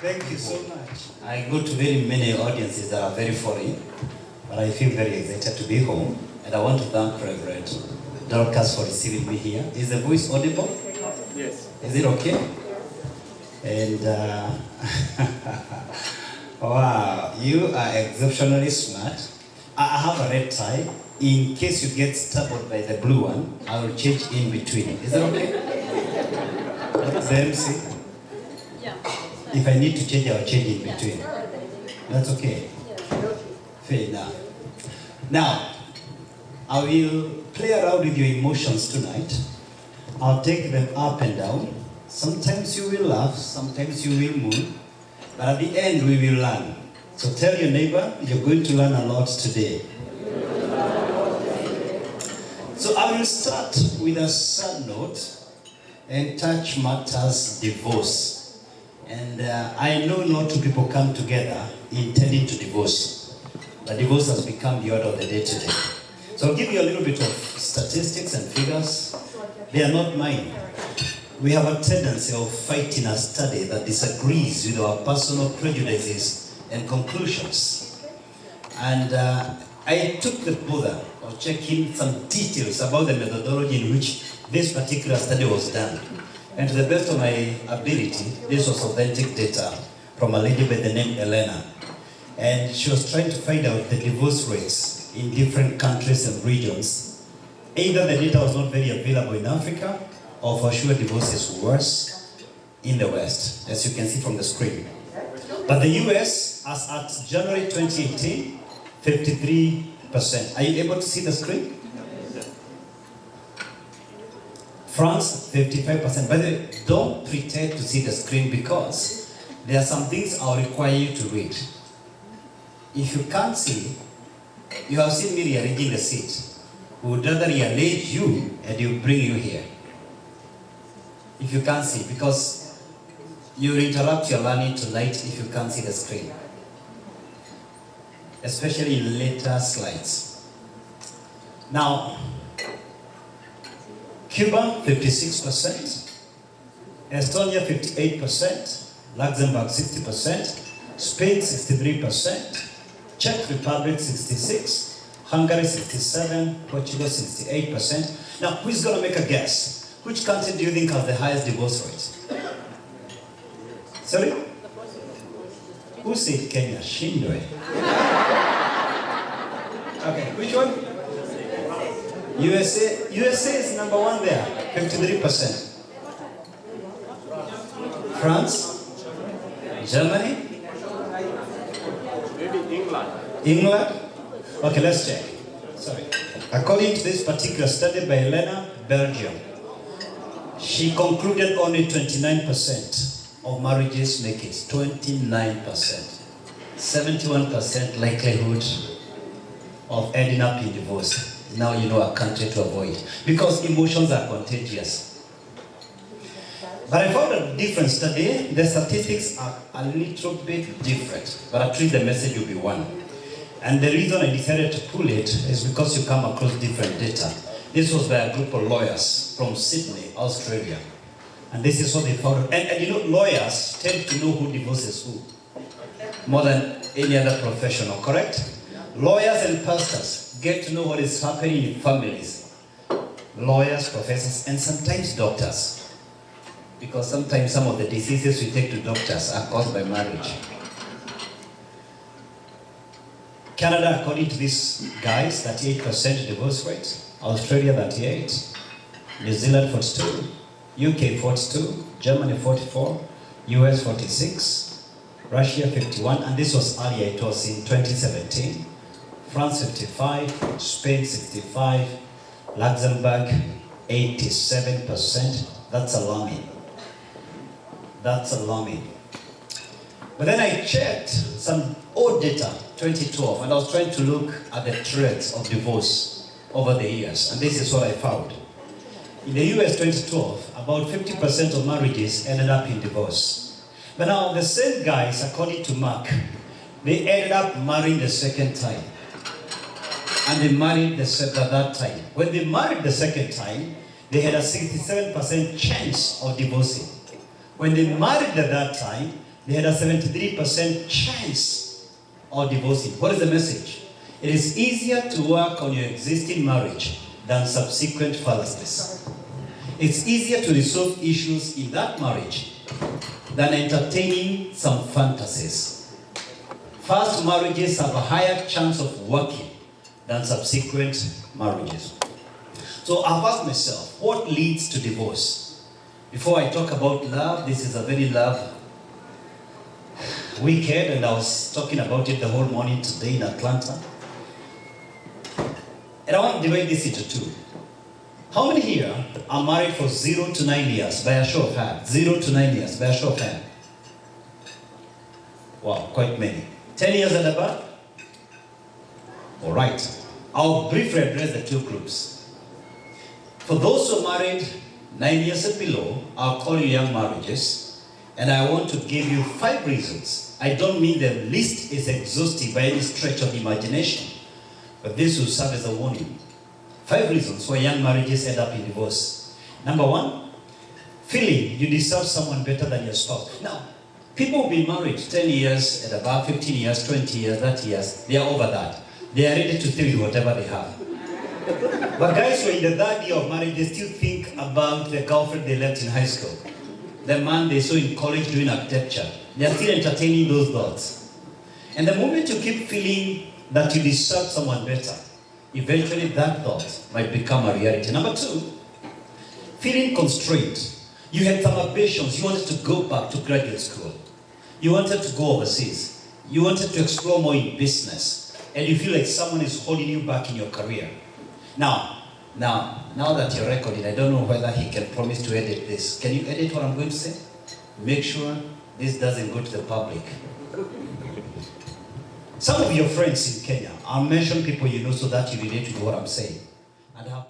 Thank you so much. I go to very many audiences that are very foreign, but I feel very excited to be home. And I want to thank Reverend Dorcas for receiving me here. Is the voice audible? Yes. Is it okay? And wow, you are exceptionally smart. I have a red tie. In case you get stubborn by the blue one, I will change in between. Is that okay? The MC? Yeah. If I need to change, I'll change in between. That's okay. Fair enough. Now, I will play around with your emotions tonight. I'll take them up and down. Sometimes you will laugh, sometimes you will mourn, but at the end we will learn. So tell your neighbor, you're going to learn a lot today. So I will start with a sad note and touch matters divorce. And I know not two people come together intending to divorce. But divorce has become the order of the day today. So I'll give you a little bit of statistics and figures. They are not mine. We have a tendency of fighting a study that disagrees with our personal prejudices and conclusions. And I took the bother of checking some details about the methodology in which this particular study was done. And to the best of my ability, this was authentic data from a lady by the name Elena. And she was trying to find out the divorce rates in different countries and regions. Either the data was not very available in Africa, or for sure divorce is worse in the West, as you can see from the screen. But the US, as at January 2018, 53%. Are you able to see the screen? France, 55%. By the way, don't pretend to see the screen because there are some things I'll require you to read. If you can't see, you have seen me rearranging the seat. We would rather rearrange you and you bring you here. If you can't see, because you will interrupt your learning tonight if you can't see the screen. Especially in later slides. Now, Cuba, 56%, Estonia, 58%, Luxembourg, 60%, Spain, 63%, Czech Republic, 66%, Hungary, 67%, Portugal, 68%. Now, who's going to make a guess? Which country do you think has the highest divorce rate? Sorry? Who said Kenya? Shindwe. Okay, which one? USA. USA is number one there, 53%. France? Germany? Maybe England. England? Okay, let's check. Sorry. According to this particular study by Elena, Belgium, she concluded only 29% of marriages make it. 29%. 71% likelihood of ending up in divorce. Now you know a country to avoid. Because emotions are contagious. But I found a different study. The statistics are a little bit different. But at least the message will be one. And the reason I decided to pull it is because you come across different data. This was by a group of lawyers from Sydney, Australia. And this is what they found. And you know, lawyers tend to know who divorces who. More than any other professional, correct? Lawyers and pastors get to know what is happening in families. Lawyers, professors, and sometimes doctors. Because sometimes some of the diseases we take to doctors are caused by marriage. Canada, according to these guys, 38% divorce rate. Australia, 38%. New Zealand, 42%. UK, 42%. Germany, 44%. US, 46%. Russia, 51%. And this was earlier, it was in 2017. France, 55%. Spain, 65%. Luxembourg, 87%. That's alarming. That's alarming. But then I checked some old data, 2012, and I was trying to look at the trends of divorce over the years. And this is what I found. In the US 2012, about 50% of marriages ended up in divorce. But now the same guys, according to Mark, they ended up marrying the second time. And they married the third time. When they married the second time, they had a 67% chance of divorcing. When they married the third time, they had a 73% chance of divorcing. What is the message? It is easier to work on your existing marriage than subsequent fathers. It's easier to resolve issues in that marriage than entertaining some fantasies. First marriages have a higher chance of working than subsequent marriages. So I've asked myself, what leads to divorce? Before I talk about love, this is a very love weekend, and I was talking about it the whole morning today in Atlanta. And I want to divide this into two. How many here are married for 0 to 9 years? By a show of hands. 0 to 9 years. By a show of hands. Wow, quite many. 10 years and above? All right. I'll briefly address the two groups. For those who are married 9 years and below, I'll call you young marriages. And I want to give you 5 reasons. I don't mean the list is exhaustive by any stretch of the imagination, but this will serve as a warning. 5 reasons why young marriages end up in divorce. Number 1, feeling you deserve someone better than your spouse. Now, people will be married 10 years and above, 15 years, 20 years, 30 years. They are over that. They are ready to stay with whatever they have. But guys who are in the 3rd year of marriage, they still think about the girlfriend they left in high school, the man they saw in college doing architecture. They are still entertaining those thoughts. And the moment you keep feeling that you deserve someone better, eventually that thought might become a reality. Number 2, feeling constrained. You had some ambitions. You wanted to go back to graduate school. You wanted to go overseas. You wanted to explore more in business. And you feel like someone is holding you back in your career. Now that you're recording, I don't know whether he can promise to edit this. Can you edit what I'm going to say? Make sure this doesn't go to the public. Some of your friends in Kenya, I'll mention people you know so that you relate to what I'm saying. And I have